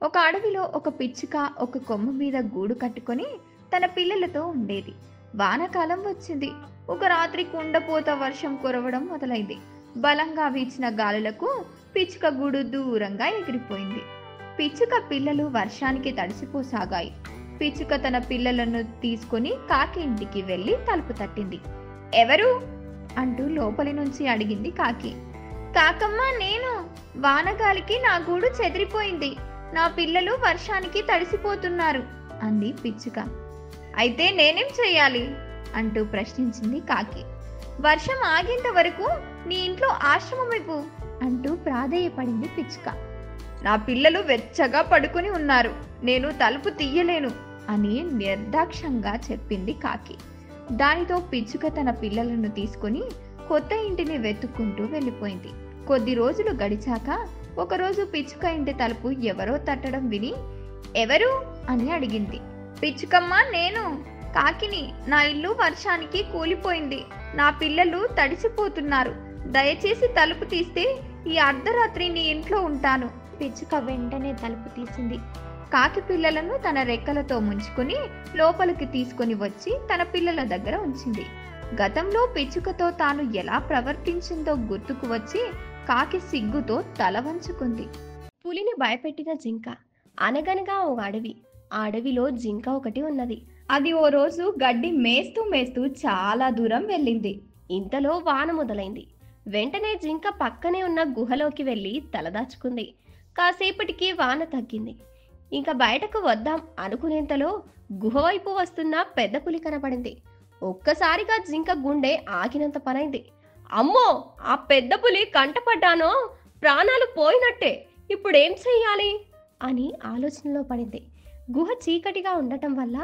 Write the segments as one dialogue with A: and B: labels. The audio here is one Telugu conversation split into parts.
A: ఒక అడవిలో ఒక పిచ్చుక ఒక కొమ్మ మీద గూడు కట్టుకొని తన పిల్లలతో ఉండేది. వానాకాలం వచ్చింది. ఒక రాత్రి కుండపోత వర్షం కురవడం మొదలైంది. బలంగా వీచిన గాలులకు పిచ్చుక గూడు దూరంగా ఎగిరిపోయింది. పిచ్చుక పిల్లలు వర్షానికి తడిసిపోసాగాయి. పిచ్చుక తన పిల్లలను తీసుకొని కాకి ఇంటికి వెళ్ళి తలుపు తట్టింది. ఎవరు అంటూ లోపలి నుంచి అడిగింది కాకి. కాకమ్మ, నేను. వానగాలికి నా గూడు చెదిరిపోయింది. నా పిల్లలు వర్షానికి తడిసిపోతున్నారు అంది పిచ్చుక. అయితే నేనేం చెయ్యాలి అంటూ ప్రశ్నించింది కాకి. వర్షం ఆగేంత వరకు నీ ఇంట్లో ఆశ్రమం ఇవ్వు అంటూ ప్రాధేయపడింది పిచ్చుక. నా పిల్లలు వెచ్చగా పడుకుని ఉన్నారు, నేను తలుపు తీయలేను అని నిర్దాక్షంగా చెప్పింది కాకి. దానితో పిచ్చుక తన పిల్లలను తీసుకుని కొత్త ఇంటిని వెతుక్కుంటూ వెళ్ళిపోయింది. కొద్ది రోజులు గడిచాక ఒకరోజు పిచ్చుక ఇంటి తలుపు ఎవరో తట్టడం విని ఎవరు అని అడిగింది. పిచ్చుకమ్మ, నేను కాకిని. నా ఇల్లు వర్షానికి కూలిపోయింది. నా పిల్లలు తడిసిపోతున్నారు. దయచేసి తలుపు తీస్తే ఈ అర్ధరాత్రి నీ ఇంట్లో ఉంటాను. పిచ్చుక వెంటనే తలుపు తీసింది. కాకి పిల్లలను తన రెక్కలతో ముంచుకుని లోపలికి తీసుకుని వచ్చి తన పిల్లల దగ్గర ఉంచింది. గతంలో పిచ్చుకతో తాను ఎలా ప్రవర్తించిందో గుర్తుకు వచ్చి కాకి సిగ్గుతో తల వంచుకుంది.
B: పులిని భయపెట్టిన జింక. అనగనగా ఓ అడవి. ఆ అడవిలో జింక ఒకటి ఉన్నది.
A: అది ఓ రోజు గడ్డి మేస్తూ మేస్తూ చాలా దూరం వెళ్ళింది.
B: ఇంతలో వాన మొదలైంది. వెంటనే జింక పక్కనే ఉన్న గుహలోకి వెళ్ళి తలదాచుకుంది. కాసేపటికి వాన తగ్గింది. ఇంకా బయటకు వద్దాం అనుకునేంతలో గుహవైపు వస్తున్న పెద్ద పులి కనపడింది. ఒక్కసారిగా జింక గుండె ఆగినంత పనైంది. అమ్మో, ఆ పెద్ద పులి కంటపడ్డానో ప్రాణాలు పోయినట్టే, ఇప్పుడేం చెయ్యాలి అని ఆలోచనలో పడింది. గుహ చీకటిగా ఉండటం వల్ల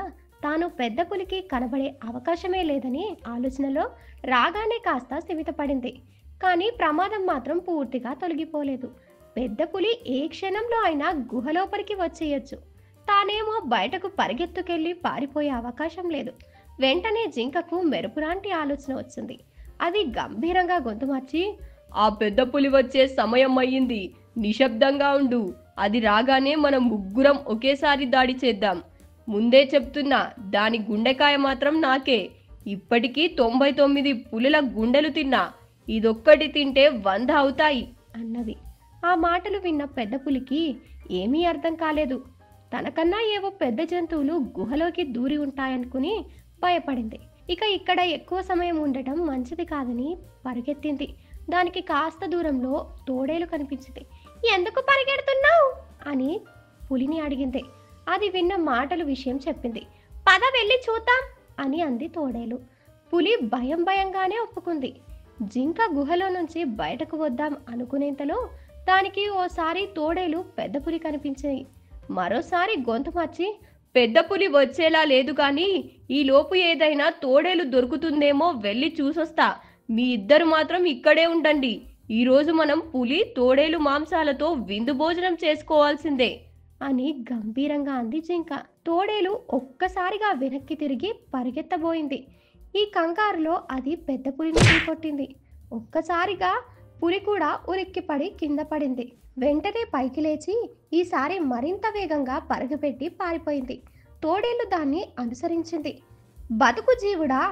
B: తాను పెద్ద పులికి కనబడే అవకాశమే లేదని ఆలోచనలో రాగానే కాస్త స్థిమితపడింది. కానీ ప్రమాదం మాత్రం పూర్తిగా తొలగిపోలేదు. పెద్ద పులి ఏ క్షణంలో అయినా గుహలోపలికి వచ్చేయచ్చు. తానేమో బయటకు పరిగెత్తుకెళ్ళి పారిపోయే అవకాశం లేదు. వెంటనే జింకకు మెరుపులాంటి ఆలోచన వచ్చింది. అది గంభీరంగా గొంతు మార్చి,
C: ఆ పెద్ద పులి వచ్చే సమయం అయ్యింది, నిశ్శబ్దంగా ఉండు. అది రాగానే మనం ముగ్గురం ఒకేసారి దాడి చేద్దాం. ముందే చెప్తున్నా, దాని గుండెకాయ మాత్రం నాకే. ఇప్పటికీ 99 పులుల గుండెలు తిన్నా, ఇదొక్కటి తింటే 100 అవుతాయి
B: అన్నది. ఆ మాటలు విన్న పెద్ద పులికి ఏమీ అర్థం కాలేదు. తనకన్నా ఏవో పెద్ద జంతువులు గుహలోకి దూరి ఉంటాయనుకుని భయపడింది. ఇక ఇక్కడ ఎక్కువ సమయం ఉండటం మంచిది కాదని పరిగెత్తింది. దానికి కాస్త దూరంలో తోడేలు కనిపించింది. ఎందుకు పరిగెడుతున్నావు అని పులిని అడిగింది. అది విన్న మాటలు విషయం చెప్పింది. పద వెళ్ళి చూద్దాం అని అంది తోడేలు. పులి భయంగానే ఒప్పుకుంది. జింక గుహలో నుంచి బయటకు వద్దాం అనుకునేంతలో దానికి ఓసారి తోడేలు పెద్ద పులి కనిపించింది. మరోసారి గొంతు మార్చి,
C: పెద్ద పులి వచ్చేలా లేదు కానీ ఈలోపు ఏదైనా తోడేలు దొరుకుతుందేమో వెళ్ళి చూసొస్తా. మీ ఇద్దరు మాత్రం ఇక్కడే ఉండండి. ఈరోజు మనం పులి తోడేలు మాంసాలతో విందు భోజనం చేసుకోవాల్సిందే
B: అని గంభీరంగా అంది జింక. తోడేలు ఒక్కసారిగా వెనక్కి తిరిగి పరిగెత్తబోయింది. ఈ కంగారులో అది పెద్ద పులిని కొట్టింది. ఒక్కసారిగా పులి కూడా ఉలిక్కిపడి కింద పడింది. వెంటనే పైకి లేచి ఈసారి మరింత వేగంగా పరుగుపెట్టి పారిపోయింది. తోడేలు దాన్ని అనుసరించింది. బతుకు జీవుడా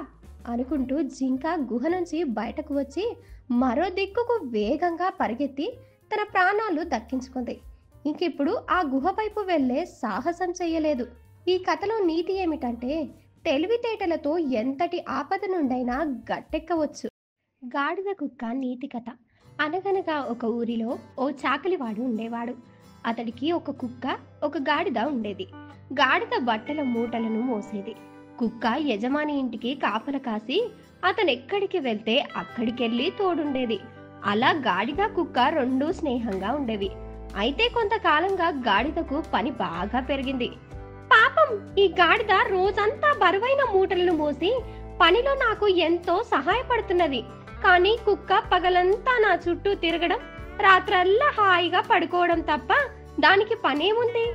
B: అనుకుంటూ జింక గుహ నుంచి బయటకు వచ్చి మరో దిక్కుకు వేగంగా పరిగెత్తి తన ప్రాణాలు దక్కించుకుంది. ఇంకిప్పుడు ఆ గుహ వైపు వెళ్లే సాహసం చెయ్యలేదు. ఈ కథలో నీతి ఏమిటంటే తెలివితేటలతో ఎంతటి ఆపద నుండైనా గట్టెక్కవచ్చు. గాడిద కుక్క నీతి కథ. అనగనగా ఒక ఊరిలో ఓ చాకలివాడు ఉండేవాడు. అతడికి ఒక కుక్క, ఒక గాడిద ఉండేది. గాడిద బట్టల మూటలను మోసేది. కుక్క యజమాని ఇంటికి కాపల కాసి అతనెక్కడికి వెళ్తే అక్కడికెళ్ళి తోడుండేది. అలా గాడిద కుక్క రెండూ స్నేహంగా ఉండేవి. అయితే కొంతకాలంగా గాడిదకు పని బాగా పెరిగింది. పాపం, ఈ గాడిద రోజంతా బరువైన మూటలను మోసి పనిలో నాకు ఎంతో సహాయపడుతున్నది. కానీ కుక్క పగలంతా నా చుట్టూ తిరగడం, రాత్రల్లా హాయిగా పడుకోవడం తప్ప దానికి పనేముంది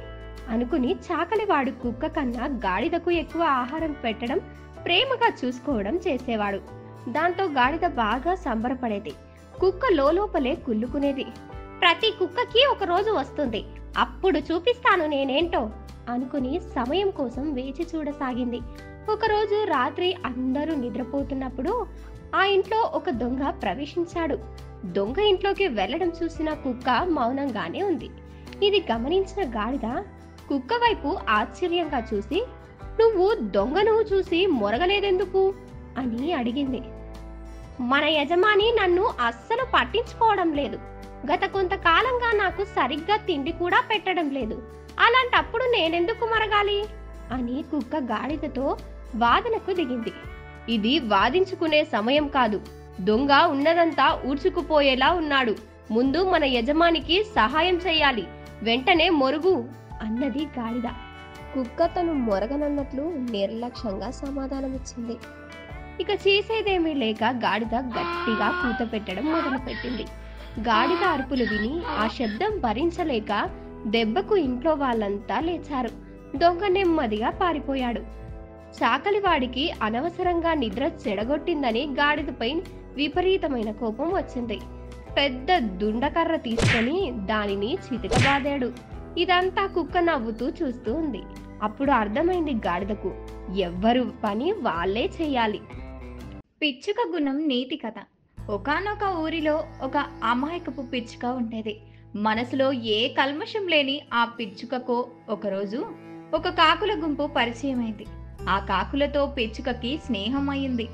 B: అనుకుని చాకలివాడు కుక్క కన్నా గాడిదకు ఎక్కువ ఆహారం పెట్టడం, ప్రేమగా చూసుకోవడం చేసేవాడు. దాంతో గాడిద బాగా సంబరపడేది. కుక్క లోపలే కుళ్ళుకునేది. ప్రతి కుక్కకి ఒక రోజు వస్తుంది, అప్పుడు చూపిస్తాను నేనేంటో అనుకుని సమయం కోసం వేచి చూడసాగింది. ఒకరోజు రాత్రి అందరూ నిద్రపోతున్నప్పుడు ఆ ఇంట్లో ఒక దొంగ ప్రవేశించాడు. దొంగ ఇంట్లోకి వెళ్ళడం చూసిన కుక్క మౌనంగానే ఉంది. ఇది గమనించిన గాడిద కుక్క వైపు ఆశ్చర్యంగా చూసి, నువ్వు దొంగను చూసి మొరగలేదెందుకు అని అడిగింది. మన యజమాని నన్ను అస్సలు పట్టించుకోవడం లేదు. గత కొంతకాలంగా నాకు సరిగ్గా తిండి కూడా పెట్టడం లేదు. అలాంటప్పుడు నేనెందుకు మరగాలి అని కుక్క గాడిదతో వాదనకు దిగింది.
C: ఇది వాదించుకునే సమయం కాదు. దొంగ ఉన్నదంతా ఊడ్చుకుపోయేలా ఉన్నాడు. ముందు మన యజమానికి సహాయం చేయాలి. వెంటనే మొరుగు
B: అన్నది గాడిద. కుక్క తను మొరగనన్నట్లు నిర్లక్ష్యంగా సమాధానమిచ్చింది. ఇక చేసేదేమీ లేక గాడిద గట్టిగా కూత పెట్టడం మొదలుపెట్టింది. గాడిద అరుపులు విని ఆ శబ్దం భరించలేక దెబ్బకు ఇంట్లో వాళ్ళంతా లేచారు. దొంగ నెమ్మదిగా పారిపోయాడు. చాకలివాడికి అనవసరంగా నిద్ర చెడగొట్టిందని గాడిదపై విపరీతమైన కోపం వచ్చింది. పెద్ద దుండకర్ర తీసుకొని దానిని చితకబాదాడు. ఇదంతా కుక్క నవ్వుతూ చూస్తూ ఉంది. అప్పుడు అర్థమైంది గాడిదకు, ఎవ్వరు పని వాళ్ళే చెయ్యాలి.
A: పిచ్చుక గుణం నీతి కథ. ఒకానొక ఊరిలో ఒక అమాయకపు పిచ్చుక ఉండేది. మనసులో ఏ కల్మషం లేని ఆ పిచ్చుకకు ఒకరోజు ఒక కాకుల గుంపు పరిచయమైంది. ఆ కాకులతో పిచ్చుకకి స్నేహం అయింది.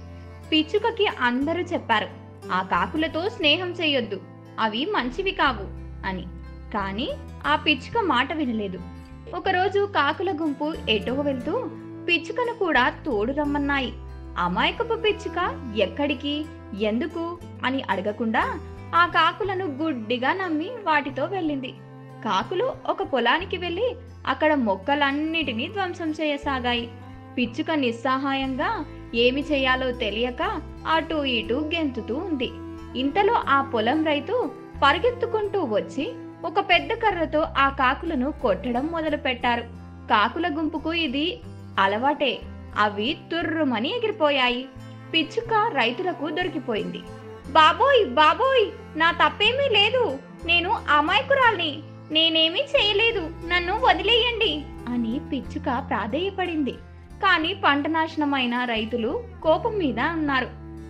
A: పిచ్చుకకి అందరూ చెప్పారు, ఆ కాకులతో స్నేహం చేయొద్దు, అవి మంచివి కావు అని. కానీ ఆ పిచ్చుక మాట వినలేదు. ఒకరోజు కాకుల గుంపు ఎటో వెళ్తూ పిచ్చుకను కూడా తోడు రమ్మన్నాయి. అమాయకపు పిచ్చుక ఎక్కడికి, ఎందుకు అని అడగకుండా ఆ కాకులను గుడ్డిగా నమ్మి వాటితో వెళ్ళింది. కాకులు ఒక పొలానికి వెళ్ళి అక్కడ మొక్కలన్నిటినీ ధ్వంసం చేయసాగాయి. పిచ్చుక నిస్సహాయంగా ఏమి చేయాలో తెలియక అటూ ఇటూ గెంతుతూ ఉంది. ఇంతలో ఆ పొలం రైతు పరిగెత్తుకుంటూ వచ్చి ఒక పెద్ద కర్రతో ఆ కాకులను కొట్టడం మొదలు పెట్టారు. కాకుల గుంపుకు ఇది అలవాటే. అవి తుర్రుమని ఎగిరిపోయాయి. పిచ్చుక రైతులకు దొరికిపోయింది. బాబోయ్ బాబోయ్, నా తప్పేమీ లేదు, నేను అమాయకురాల్ని, నేనేమీ చేయలేదు, నన్ను వదిలేయండి అని పిచ్చుక ప్రాధేయపడింది. కానీ పంట నాశనమైన రైతులు కోపం మీద ఉన్నారు.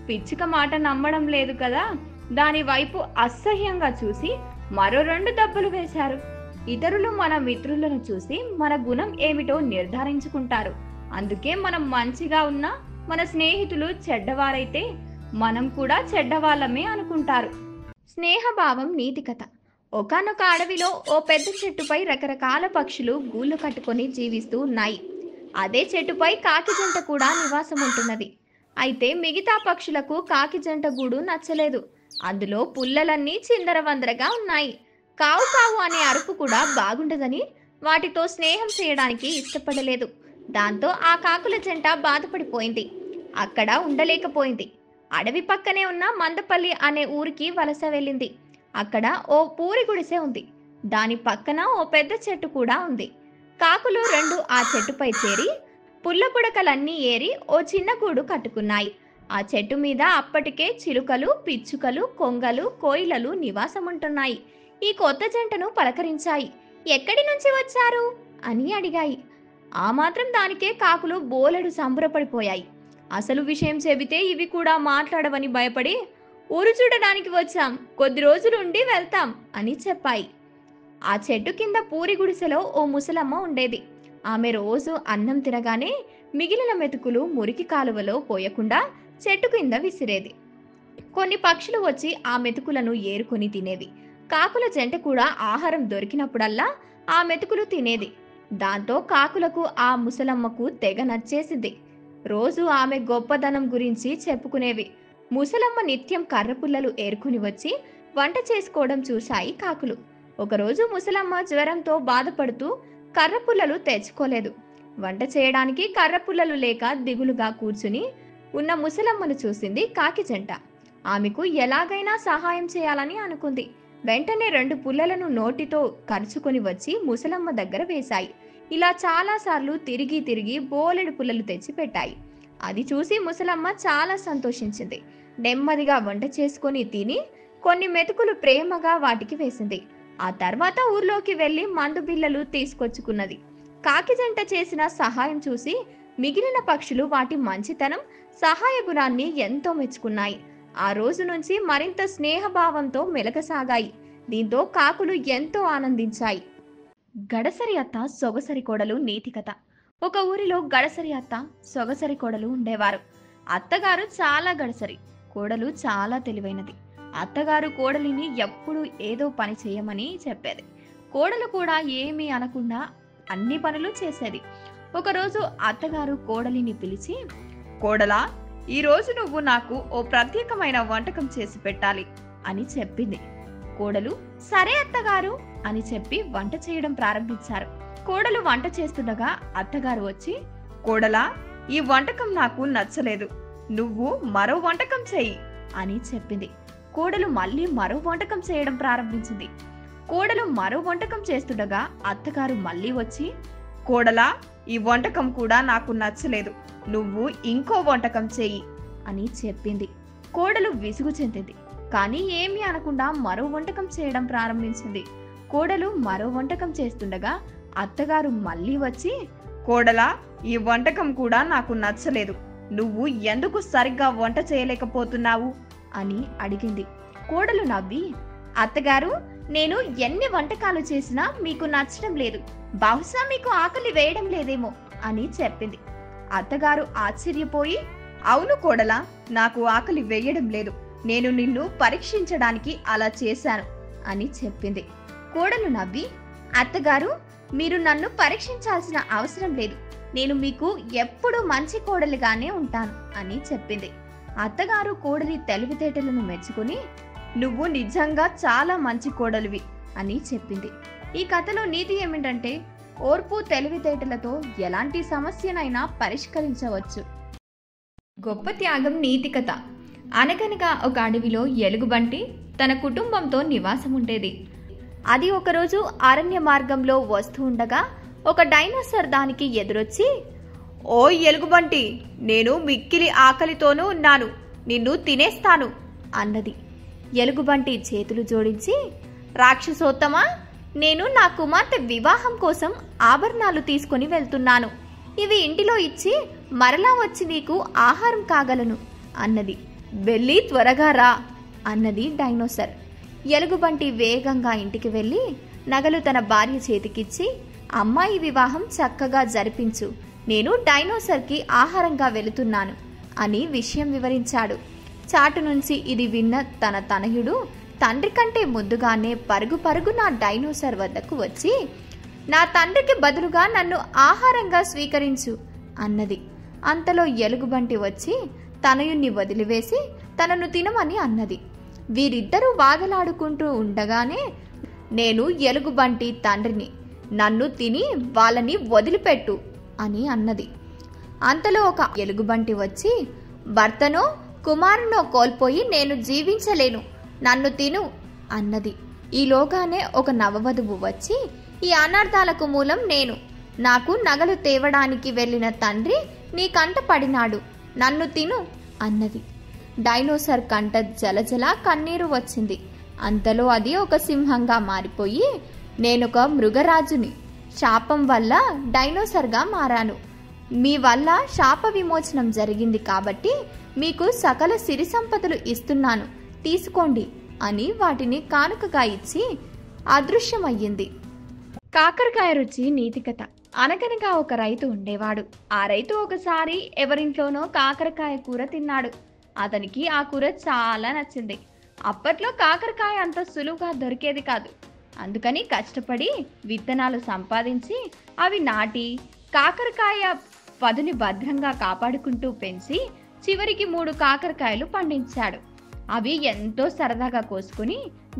A: పిచ్చుక మాట నమ్మడం లేదు కదా. దాని వైపు అసహ్యంగా చూసి మరో 2 దెబ్బలు వేశారు. ఇతరులు మన మిత్రులను చూసి మన గుణం ఏమిటో నిర్ధారించుకుంటారు. అందుకే మనం మంచిగా ఉన్నా మన స్నేహితులు చెడ్డవారైతే మనం కూడా చెడ్డవాళ్ళమే అనుకుంటారు. స్నేహభావం నీతి కథ. ఒకానొక అడవిలో ఓ పెద్ద చెట్టుపై రకరకాల పక్షులు గూళ్ళు కట్టుకొని జీవిస్తూ ఉన్నాయి. అదే చెట్టుపై కాకి జంట కూడా నివాసం ఉంటున్నది. అయితే మిగతా పక్షులకు కాకి జంట గూడు నచ్చలేదు. అందులో పుల్లలన్నీ చిందరవందరగా ఉన్నాయి. కావు కావు అనే అరుపు కూడా బాగుండదని వాటితో స్నేహం చేయడానికి ఇష్టపడలేదు. దాంతో ఆ కాకుల జంట బాధపడిపోయింది. అక్కడ ఉండలేకపోయింది. అడవి పక్కనే ఉన్న మందపల్లి అనే ఊరికి వలస వెళ్ళింది. అక్కడ ఓ పూరి గుడిసె ఉంది. దాని పక్కన ఓ పెద్ద చెట్టు కూడా ఉంది. కాకులు 2 ఆ చెట్టుపై చేరి పుల్ల పుడకలన్నీ ఏరి ఓ చిన్న గూడు కట్టుకున్నాయి. ఆ చెట్టు మీద అప్పటికే చిలుకలు, పిచ్చుకలు, కొంగలు, కోయిలలు నివాసముంటున్నాయి. ఈ కొత్త జంటను పలకరించాయి. ఎక్కడి నుంచి వచ్చారు అని అడిగాయి. ఆ మాత్రం దానికే కాకులు బోలెడు సంబరపడిపోయాయి. అసలు విషయం చెబితే ఇవి కూడా మాట్లాడవని భయపడి, ఊరు చూడడానికి వచ్చాం, కొద్ది రోజులుండి వెళ్తాం అని చెప్పాయి. ఆ చెట్టు కింద పూరి గుడిసెలో ఓ ముసలమ్మ ఉండేది. ఆమె రోజు అన్నం తినగానే మిగిలిన మెతుకులు మురికి కాలువలో పోయకుండా చెట్టు కింద విసిరేది. కొన్ని పక్షులు వచ్చి ఆ మెతుకులను ఏరుకొని తినేవి. కాకుల జంట కూడా ఆహారం దొరికినప్పుడల్లా ఆ మెతుకులు తినేది. దాంతో కాకులకు ఆ ముసలమ్మకు తెగ నచ్చేసింది. రోజు ఆమె గొప్పదనం గురించి చెప్పుకునేవి. ముసలమ్మ నిత్యం కర్రపుల్లలు ఏరుకుని వచ్చి వంట చేసుకోవడం చూశాయి కాకులు. ఒకరోజు ముసలమ్మ జ్వరంతో బాధపడుతూ కర్రపుల్లలు తెచ్చుకోలేదు. వంట చేయడానికి కర్రపుల్లలు లేక దిగులుగా కూర్చుని ఉన్న ముసలమ్మను చూసింది కాకి జంట. ఆమెకు ఎలాగైనా సహాయం చేయాలని అనుకుంది. వెంటనే 2 పుల్లలను నోటితో కరుచుకొని వచ్చి ముసలమ్మ దగ్గర వేశాయి. ఇలా చాలాసార్లు తిరిగి తిరిగి బోలెడు పుల్లలు తెచ్చి పెట్టాయి. అది చూసి ముసలమ్మ చాలా సంతోషించింది. నెమ్మదిగా వంట చేసుకొని తిని కొన్ని మెతుకులు ప్రేమగా వాటికి వేసింది. ఆ తర్వాత ఊర్లోకి వెళ్లి మందు బిళ్ళలు తీసుకొచ్చుకున్నది. కాకి జంట చేసిన సహాయం చూసి మిగిలిన పక్షులు వాటి మంచితనం, సహాయ గుణాన్ని ఎంతో మెచ్చుకున్నాయి. ఆ రోజు నుంచి మరింత స్నేహభావంతో మెలకసాగాయి. దీంతో కాకులు ఎంతో ఆనందించాయి. గడసరి అత్త సొగసరి కోడలు నీతి కథ. ఒక ఊరిలో గడసరి అత్త, సొగసరి కోడలు ఉండేవారు. అత్తగారు చాలా గడసరి, కోడలు చాలా తెలివైనది. అత్తగారు కోడలిని ఎప్పుడూ ఏదో పని చేయమని చెప్పేది. కోడలు కూడా ఏమీ అనకుండా అన్ని పనులు చేసేది. ఒకరోజు అత్తగారు కోడలిని పిలిచి, కోడలా, ఈరోజు నువ్వు నాకు ఓ ప్రత్యేకమైన వంటకం చేసి పెట్టాలి అని చెప్పింది. కోడలు సరే అత్తగారు అని చెప్పి వంట చేయడం ప్రారంభించారు. కోడలు వంట చేస్తుండగా అత్తగారు వచ్చి, కోడలా, ఈ వంటకం నాకు నచ్చలేదు, నువ్వు మరో వంటకం చెయ్యి అని చెప్పింది. కోడలు మళ్ళీ మరో వంటకం చేయడం ప్రారంభించింది. కోడలు మరో వంటకం చేస్తుండగా అత్తగారు మళ్ళీ వచ్చి, కోడలా, ఈ వంటకం కూడా నాకు నచ్చలేదు, నువ్వు ఇంకో వంటకం చెయ్యి అని చెప్పింది. కోడలు విసుగు చెందింది, కానీ ఏమీ అనకుండా మరో వంటకం చేయడం ప్రారంభించింది. కోడలు మరో వంటకం చేస్తుండగా అత్తగారు మళ్ళీ వచ్చి, కోడలా, ఈ వంటకం కూడా నాకు నచ్చలేదు, నువ్వు ఎందుకు సరిగ్గా వంట చేయలేకపోతున్నావు అని అడిగింది. కోడలు నవ్వి, అత్తగారు, నేను ఎన్ని వంటకాలు చేసినా మీకు నచ్చడం లేదు, బహుశా మీకు ఆకలి వేయడం లేదేమో అని చెప్పింది. అత్తగారు ఆశ్చర్యపోయి, అవును కోడలా, నాకు ఆకలి వేయడం లేదు, నేను నిన్ను పరీక్షించడానికి అలా చేశాను అని చెప్పింది. కోడలు నవ్వి, అత్తగారు, మీరు నన్ను పరీక్షించాల్సిన అవసరం లేదు, నేను మీకు ఎప్పుడూ మంచి కోడలిగానే ఉంటాను అని చెప్పింది. అత్తగారు కోడలి తెలివితేటలను మెచ్చుకుని, నువ్వు నిజంగా చాలా మంచి కోడలివి అని చెప్పింది. ఈ కథలో నీతి ఏమిటంటే, ఓర్పు తెలివితేటలతో ఎలాంటి సమస్యనైనా పరిష్కరించవచ్చు. గొప్ప త్యాగం నీతి కథ. అనగనగా ఒక అడవిలో ఎలుగుబంటి తన కుటుంబంతో నివాసం ఉండేది. అది ఒకరోజు అరణ్య మార్గంలో వస్తూ ఉండగా ఒక డైనోసార్ దానికి ఎదురొచ్చి, ఓ ఎలుగుబంటి, నేను మిక్కిలి ఆకలితోనూ ఉన్నాను, నిన్ను తినేస్తాను అన్నది. ఎలుగుబంటి చేతులు జోడించి, రాక్షసోత్తమా, నేను నా కుమార్తె వివాహం కోసం ఆభరణాలు తీసుకొని వెళ్తున్నాను, ఇవి ఇంటిలో ఇచ్చి మరలా వచ్చి నీకు ఆహారం కాగలను అన్నది. వెళ్ళి త్వరగా రా అన్నది డైనోసార్. ఎలుగుబంటి వేగంగా ఇంటికి వెళ్ళి నగలు తన భార్య చేతికిచ్చి, అమ్మాయి వివాహం చక్కగా జరిపించు, నేను డైనోసార్కి ఆహారంగా వెళుతున్నాను అని విషయం వివరించాడు. చాటు నుంచి ఇది విన్న తన తనయుడు తండ్రి కంటే ముందుగానే పరుగు పరుగున డైనోసార్ వద్దకు వచ్చి, నా తండ్రికి బదులుగా నన్ను ఆహారంగా స్వీకరించు అన్నది. అంతలో ఎలుగుబంటి వచ్చి తనయుణ్ణి వదిలివేసి తనను తినమని అన్నది. వీరిద్దరూ వాదలాడుకుంటూ ఉండగానే, నేను ఎలుగుబంటి తండ్రిని, నన్ను తిని వాళ్ళని వదిలిపెట్టు అని అన్నది. అంతలో ఒక ఎలుగుబంటి వచ్చి, భర్తనో కుమారునో కోల్పోయి నేను జీవించలేను, నన్ను తిను అన్నది. ఈలోగానే ఒక నవవధువు వచ్చి, ఈ అనార్థాలకు మూలం నేను, నాకు నగలు తేవడానికి వెళ్ళిన తండ్రి నీ కంట పడినాడు, నన్ను తిను అన్నది. డైనోసార్ కంట జలజల కన్నీరు వచ్చింది. అంతలో అది ఒక సింహంగా మారిపోయి, నేనొక మృగరాజుని, శాపం వల్ల డైనోసార్గా మారాను, మీ వల్ల శాప విమోచనం జరిగింది కాబట్టి మీకు సకల సిరి సంపదలు ఇస్తున్నాను, తీసుకోండి అని వాటిని కానుకగా ఇచ్చి అదృశ్యమయ్యింది. కాకరకాయ రుచి నీతి కథ. అనగనగా ఒక రైతు ఉండేవాడు. ఆ రైతు ఒకసారి ఎవరింట్లోనో కాకరకాయ కూర తిన్నాడు. అతనికి ఆ కూర చాలా నచ్చింది. అప్పట్లో కాకరకాయ అంత సులువుగా దొరికేది కాదు. అందుకని కష్టపడి విత్తనాలు సంపాదించి అవి నాటి కాకరకాయ పదుని భద్రంగా కాపాడుకుంటూ పెంచి చివరికి 3 కాకరకాయలు పండించాడు. అవి ఎంతో సరదాగా కోసుకుని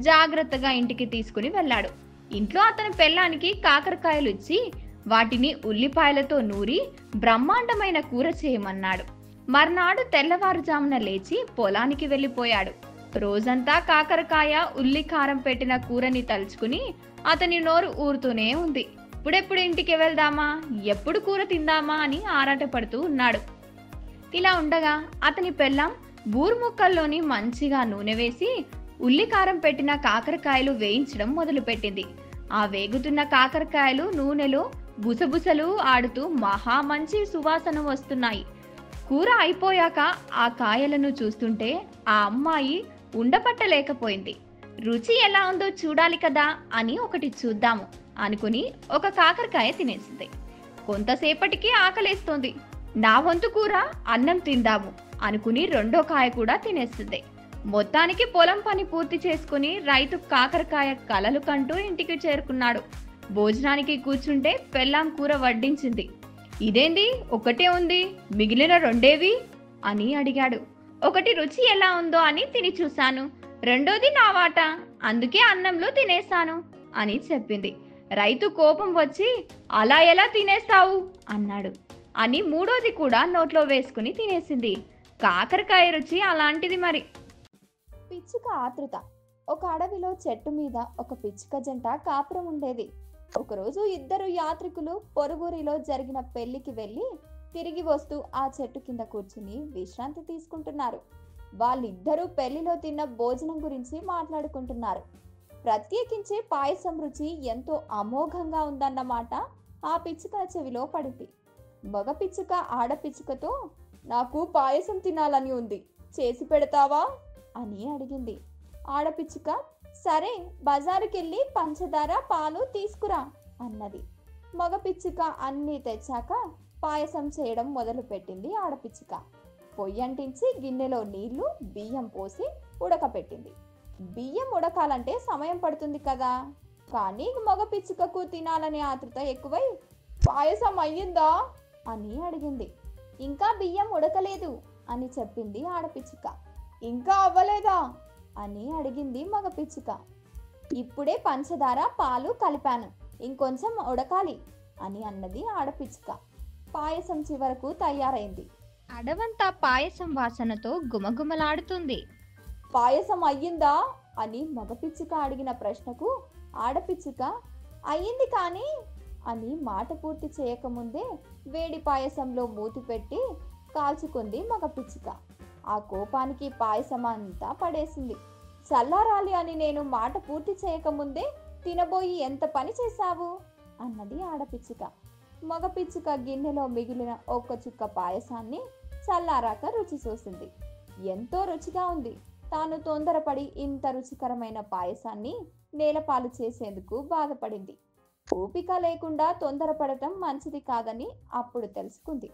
A: జాగ్రత్తగా ఇంటికి తీసుకుని వెళ్ళాడు. ఇంట్లో అతని పెళ్ళానికి కాకరకాయలు ఇచ్చి వాటిని ఉల్లిపాయలతో నూరి బ్రహ్మాండమైన కూర చేయమన్నాడు. మర్నాడు తెల్లవారుజామున లేచి పొలానికి వెళ్ళిపోయాడు. రోజంతా కాకరకాయ ఉల్లి కారం పెట్టిన కూరని తలుచుకుని అతని నోరు ఊరుతూనే ఉంది. ఇప్పుడెప్పుడు ఇంటికి వెళ్దామా, ఎప్పుడు కూర తిందామా అని ఆరాటపడుతూ ఉన్నాడు. ఇలా ఉండగా అతని పెళ్ళాం బూరు ముక్కల్లోని మంచిగా నూనె వేసి ఉల్లికారం పెట్టిన కాకరకాయలు వేయించడం మొదలుపెట్టింది. ఆ వేగుతున్న కాకరకాయలు నూనెలో బుసబుసలు ఆడుతూ మహా మంచి సువాసన వస్తున్నాయి. కూర అయిపోయాక ఆ కాయలను చూస్తుంటే ఆ అమ్మాయి ఉండపట్టలేకపోయింది. రుచి ఎలా ఉందో చూడాలి కదా అని ఒకటి చూద్దాము అనుకుని ఒక కాకరకాయ తినేసింది. కొంతసేపటికి ఆకలేస్తోంది. నా వంతు కూర అన్నం తిందాము అనుకుని రెండో కాయ కూడా తినేస్తుంది. మొత్తానికి పొలం పని పూర్తి చేసుకుని రైతు కాకరకాయ కలలు కంటూ ఇంటికి చేరుకున్నాడు. భోజనానికి కూర్చుంటే పెళ్ళాం కూర వడ్డించింది. ఇదేంది ఒకటే ఉంది, మిగిలిన రెండేవి అని అడిగాడు. ఒకటి రుచి ఎలా ఉందో అని తిని చూశాను, రెండోది నా వాట, అందుకే అన్నంలో తినేశాను అని చెప్పింది. రైతు కోపం వచ్చి అలా ఎలా తినేస్తావు అన్నాడు. అని మూడోది కూడా నోట్లో వేసుకుని తినేసింది. కాకరకాయ రుచి అలాంటిది మరి.
D: పిచ్చుక ఆతృత. ఒక అడవిలో చెట్టు మీద ఒక పిచ్చుక జంట కాపురం ఉండేది. ఒకరోజు ఇద్దరు యాత్రికులు పొరుగురిలో జరిగిన పెళ్లికి వెళ్ళి తిరిగి వస్తూ ఆ చెట్టు కింద కూర్చుని విశ్రాంతి తీసుకుంటున్నారు. వాళ్ళిద్దరూ పెళ్లిలో తిన్న భోజనం గురించి మాట్లాడుకుంటున్నారు. ప్రత్యేకించి పాయసం రుచి ఎంతో అమోఘంగా ఉందన్నమాట ఆ పిచ్చుక చెవిలో పడింది. మగ పిచ్చుక ఆడపిచ్చుకతో నాకు పాయసం తినాలని ఉంది, చేసి పెడతావా అని అడిగింది. ఆడపిచ్చుక సరే బజారుకెళ్ళి పంచదార పాలు తీసుకురా అన్నది. మగ పిచ్చుక అన్నీ తెచ్చాక పాయసం చేయడం మొదలు పెట్టింది ఆడపిచ్చుక. పొయ్యంటించి గిన్నెలో నీళ్లు బియ్యం పోసి ఉడకపెట్టింది. బియ్యం ఉడకాలంటే సమయం పడుతుంది కదా, కానీ మగ పిచ్చుకకు తినాలనే ఆతృత ఎక్కువై పాయసం అయ్యిందా అని అడిగింది. ఇంకా బియ్యం ఉడకలేదు అని చెప్పింది ఆడపిచ్చుక. ఇంకా అవ్వలేదా అని అడిగింది మగ పిచ్చుక. ఇప్పుడే పంచదార పాలు కలిపాను, ఇంకొంచెం ఉడకాలి అని అన్నది ఆడపిచ్చుక. పాయసం చివరకు తయారైంది.
A: అడవంతా పాయసం వాసనతో గుమగుమలాడుతుంది.
D: పాయసం అయ్యిందా అని మగ పిచ్చుక అడిగిన ప్రశ్నకు ఆడపిచ్చుక అయ్యింది కానీ అని మాట పూర్తి చేయకముందే వేడి పాయసంలో మూతి పెట్టి కాల్చుకుంది మగ పిచ్చుక. ఆ కోపానికి పాయసం అంతా పడేసింది. చల్లారాలి అని నేను మాట పూర్తి చేయకముందే తినబోయి ఎంత పని చేశావు అన్నది ఆడపిచ్చుక. మగ పిచ్చుక గిన్నెలో మిగిలిన ఒక్క చుక్క పాయసాన్ని చల్లారాక రుచి చూసింది. ఎంతో రుచిగా ఉంది. తాను తొందరపడి ఇంత రుచికరమైన పాయసాన్ని నేలపాలు చేసేందుకు బాధపడింది. ఓపిక లేకుండా తొందరపడటం మంచిది కాదని అప్పుడు తెలుసుకుంది.